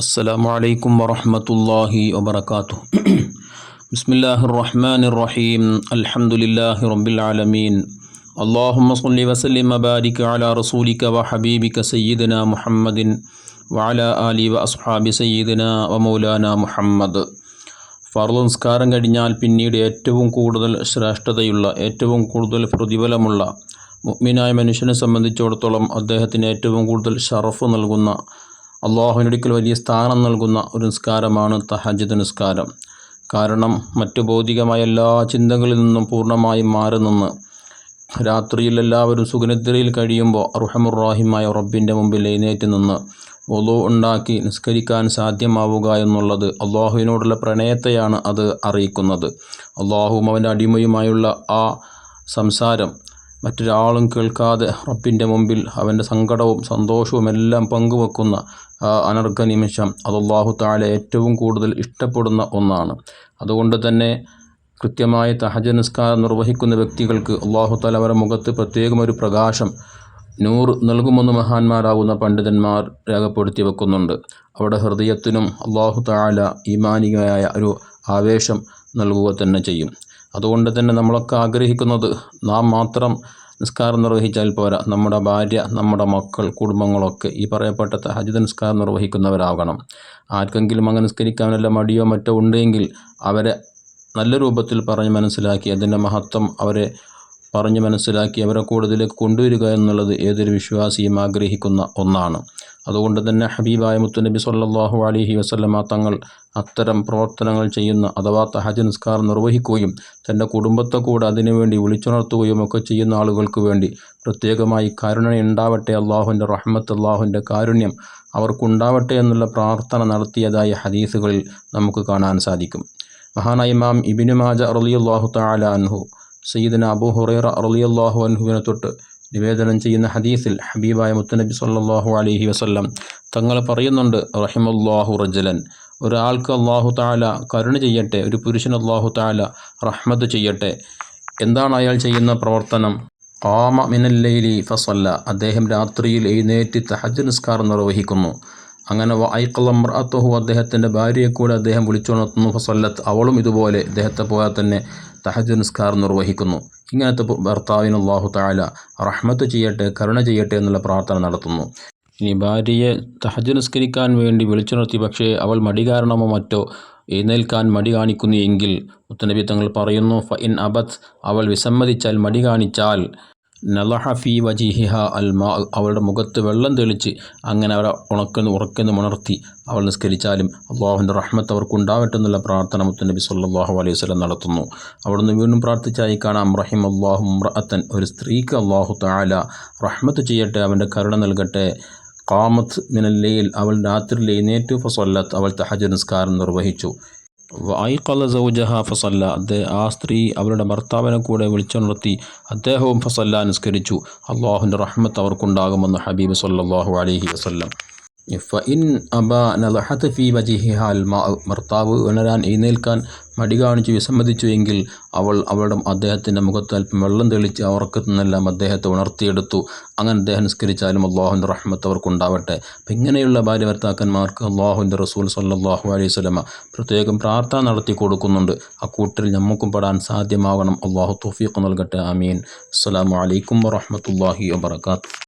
അസ്സലാമു അലൈക്കും വറഹ്മത്തുള്ളാഹി വബറകാതുഹു. ബിസ്മില്ലാഹിർ റഹ്മാനിർ റഹീം. അൽഹംദുലില്ലാഹി റബ്ബിൽ ആലമീൻ. അല്ലാഹുമ്മ സ്വല്ലി വസല്ലിം വബാരിക് അലാ റസൂലിക വഹബീബിക സയ്യിദിനാ മുഹമ്മദിൻ വഅലാ ആലി വഅസ്ഹാബി സയ്യിദിനാ വമൗലാനാ മുഹമ്മദ്. ഫർള് നിസ്കാരം കഴിഞ്ഞാൽ പിന്നീട് ഏറ്റവും കൂടുതൽ ശ്രേഷ്ഠതയുള്ള, ഏറ്റവും കൂടുതൽ പ്രതിഫലമുള്ള, മുഅ്മിനായ മനുഷ്യനെ സംബന്ധിച്ചിടത്തോളം അദ്ദേഹത്തിന് ഏറ്റവും കൂടുതൽ ഷറഫ് നൽകുന്ന, അള്ളാഹുവിനൊരിക്കൽ വലിയ സ്ഥാനം നൽകുന്ന ഒരു നിസ്കാരമാണ് തഹജ്ജുദ് നിസ്കാരം. കാരണം മറ്റു ഭൗതികമായ എല്ലാ ചിന്തകളിൽ നിന്നും പൂർണ്ണമായും മാറി നിന്ന് രാത്രിയിൽ എല്ലാവരും സുഖനിദ്രയിൽ കഴിയുമ്പോൾ അർഹമുർ-റഹീമായ റബ്ബിൻ്റെ മുമ്പിൽ എഴുന്നേറ്റ് നിന്ന് വുളൂ ഉണ്ടാക്കി നിസ്കരിക്കാൻ സാധ്യമാവുക എന്നുള്ളത് അള്ളാഹുവിനോടുള്ള പ്രണയത്തെയാണ് അത് അറിയിക്കുന്നത്. അള്ളാഹുവും അവൻ്റെ അടിമയുമായുള്ള ആ സംസാരം മറ്റൊരാളും കേൾക്കാതെ റബ്ബിൻ്റെ മുമ്പിൽ അവൻ്റെ സങ്കടവും സന്തോഷവും എല്ലാം പങ്കുവെക്കുന്ന ആ അനർഘ നിമിഷം അത് അല്ലാഹു തആല ഏറ്റവും കൂടുതൽ ഇഷ്ടപ്പെടുന്ന ഒന്നാണ്. അതുകൊണ്ട് തന്നെ കൃത്യമായി തഹജ്ജുദ് നിസ്കാരം നിർവഹിക്കുന്ന വ്യക്തികൾക്ക് അല്ലാഹു തആല അവരുടെ മുഖത്ത് പ്രത്യേകം ഒരു പ്രകാശം, നൂർ നൽകുമെന്ന് മഹാന്മാരാകുന്ന പണ്ഡിതന്മാർ രേഖപ്പെടുത്തി വെക്കുന്നുണ്ട്. അവരുടെ ഹൃദയത്തിനും അല്ലാഹു തആല ഈമാനികമായ ഒരു ആവേശം നൽകുക തന്നെ ചെയ്യും. അതുകൊണ്ട് തന്നെ നമ്മളൊക്കെ ആഗ്രഹിക്കുന്നത് നാം മാത്രം നിസ്കാരം നിർവഹിച്ചാൽ പോരാ, നമ്മുടെ ഭാര്യ, നമ്മുടെ മക്കൾ, കുടുംബങ്ങളൊക്കെ ഈ പറയപ്പെട്ട തഹജ്ജുദ് നിസ്കാരം നിർവഹിക്കുന്നവരാകണം. ആർക്കെങ്കിലും അങ്ങനെ നിസ്കരിക്കാൻ വല്ല മടിയോ മറ്റോ ഉണ്ടെങ്കിൽ അവരെ നല്ല രൂപത്തിൽ പറഞ്ഞ് മനസ്സിലാക്കി അതിൻ്റെ മഹത്വം അവരെ പറഞ്ഞ് മനസ്സിലാക്കി അവരെ കൂടുതലേക്ക് കൊണ്ടുവരിക എന്നുള്ളത് ഏതൊരു വിശ്വാസിയും ആഗ്രഹിക്കുന്ന ഒന്നാണ്. അതുകൊണ്ട് തന്നെ ഹബീബായ മുത്തുനബി സ്വല്ലല്ലാഹു അലൈഹി വസല്ലമ തങ്ങൾ അത്തരം പ്രവർത്തനങ്ങൾ ചെയ്യുന്ന അഥവാ തഹജ്ജുദ് നിസ്കാരം നിർവഹിക്കുകയും തൻ്റെ കുടുംബത്തെ കൂടെ അതിനുവേണ്ടി വിളിച്ചുണർത്തുകയും ഒക്കെ ചെയ്യുന്ന ആളുകൾക്ക് വേണ്ടി പ്രത്യേകമായി കരുണയുണ്ടാവട്ടെ, അള്ളാഹുവിൻ്റെ റഹ്മത്ത്, അള്ളാഹുവിൻ്റെ കാരുണ്യം അവർക്കുണ്ടാവട്ടെ എന്നുള്ള പ്രാർത്ഥന നടത്തിയതായി ഹദീസുകളിൽ നമുക്ക് കാണാൻ സാധിക്കും. മഹാനായ ഇമാം ഇബ്നു മാജ റളിയല്ലാഹു തആല അൻഹു സയ്യിദുനാ അബൂ ഹുറൈറ റളിയല്ലാഹു അൻഹുവിനെ തൊട്ട് നിവേദനം ചെയ്യുന്ന ഹദീസിൽ ഹബീബായ മുത്തുനബി സ്വല്ലല്ലാഹു അലൈഹി വസല്ലം തങ്ങൾ പറയുന്നുണ്ട്, റഹിമല്ലാഹു റജലൻ, ഒരാൾക്ക് അല്ലാഹു തആല കരുണ ചെയ്യട്ടെ, ഒരു പുരുഷൻ അല്ലാഹു തആല റഹ്മത്ത് ചെയ്യട്ടെ. എന്താണ് അയാൾ ചെയ്യുന്ന പ്രവർത്തനം? ഖാമ മിനൽ ലൈലി ഫസല്ല, അദ്ദേഹം രാത്രിയിൽ എഴുന്നേറ്റ് തഹജ്ജുദ് നിസ്കാരം നിർവഹിക്കുന്നു. അങ്ങനെ വഅയ്ഖള ഇംറഅതഹു, അദ്ദേഹത്തിൻ്റെ ഭാര്യയെ കൂടെ അദ്ദേഹം വിളിച്ചുണർത്തുന്നു. ഫസല്ലത്ത്, അവളും ഇതുപോലെ അദ്ദേഹത്തെ പോലെ തന്നെ തഹജ്ജുദ് നിസ്കാരം നിർവഹിക്കുന്നു. ഇങ്ങനത്തെ ഭർത്താവിന് അല്ലാഹു തആല റഹ്മത്ത് ചെയ്യട്ടെ, കരുണ ചെയ്യട്ടെ എന്നുള്ള പ്രാർത്ഥന നടത്തുന്നു. ഇനി ഭാര്യയെ തഹജ്ജുദ് നിസ്കരിക്കാൻ വേണ്ടി വിളിച്ചുണർത്തി, പക്ഷേ അവൾ മടി കാരണമോ മറ്റോ എഴുന്നേൽക്കാൻ മടി കാണിക്കുന്നു എങ്കിൽ മുത്തുനബി തങ്ങൾ പറയുന്നു, ഫഇൻ അബത്, അവൾ വിസമ്മതിച്ചാൽ, മടി കാണിച്ചാൽ, നളഹ ഫീ വജിഹിഹ അൽമാ, അവളുടെ മുഖത്ത് വെള്ളം തെളിച്ച് അങ്ങനെ അവരെ ഉണർത്തി അവൾ നിസ്കരിച്ചാലും അള്ളാഹുവിൻ്റെ റഹ്മത്ത് അവർക്കുണ്ടാവട്ടെ എന്നുള്ള പ്രാർത്ഥന മുത്തുനബി സ്വല്ലല്ലാഹു അലൈഹി വസല്ലം നടത്തുന്നു. അവിടുന്ന് വീണ്ടും പ്രാർത്ഥിച്ചായി കാണാം, റഹിമല്ലാഹു ഇംറഅതൻ, ഒരു സ്ത്രീക്ക് അള്ളാഹു തആല റഹ്മത്ത് ചെയ്യട്ടെ, അവൻ്റെ കരുണ നൽകട്ടെ. ഖാമത്ത് മിനൽ ലൈൽ, അവൾ രാത്രിയിൽ എഴുന്നേറ്റു. ഫസല്ലത്ത്, അവൾ തഹജ്ജുദ് നിസ്കാരം നിർവഹിച്ചു. വഅയ്ഖള സൗജഹ ഫസല്ല, ആ സ്ത്രീ അവളുടെ ഭർത്താവിനെ കൂടെ വിളിച്ചുണർത്തി അദ്ദേഹവും ഫസല്ല, നിസ്കരിച്ചു. അള്ളാഹുവിൻ്റെ റഹ്മത്ത് അവർക്കുണ്ടാകുമെന്ന് ഹബീബ് സ്വല്ലല്ലാഹു അലൈഹി വസല്ലം. ഫഇൻ അബാ നളഹത ഫീ വജിഹിഹ അൽമാ, ഭർത്താവ് ഉണരാൻ എഴുന്നേൽക്കാൻ മടി കാണിച്ചു വിസമ്മതിച്ചു എങ്കിൽ അവളുടെ അദ്ദേഹത്തിൻ്റെ മുഖത്ത് അല്പം വെള്ളം തെളിച്ച് ഉറക്കത്തു നിന്നെല്ലാം അദ്ദേഹത്തെ ഉണർത്തിയെടുത്തു. അങ്ങനെ അദ്ദേഹം നിസ്കരിച്ചാലും അള്ളാഹുവിൻ്റെ റഹ്മത്ത് അവർക്കുണ്ടാവട്ടെ. അപ്പം ഇങ്ങനെയുള്ള ഭാര്യ ഭർത്താക്കന്മാർക്ക് അള്ളാഹുവിൻ്റെ റസൂൽ സ്വല്ലല്ലാഹു അലൈഹി വസല്ലമ പ്രത്യേകം പ്രാർത്ഥന നടത്തി കൊടുക്കുന്നുണ്ട്. അക്കൂട്ടരിൽ നമുക്കും പെടാൻ സാധ്യമാകണം. അള്ളാഹു തൗഫീഖ് നൽകട്ടെ. ആമീൻ. അസ്സലാമു അലൈക്കും വറഹ്മത്തുള്ളാഹി വബറകാതുഹു.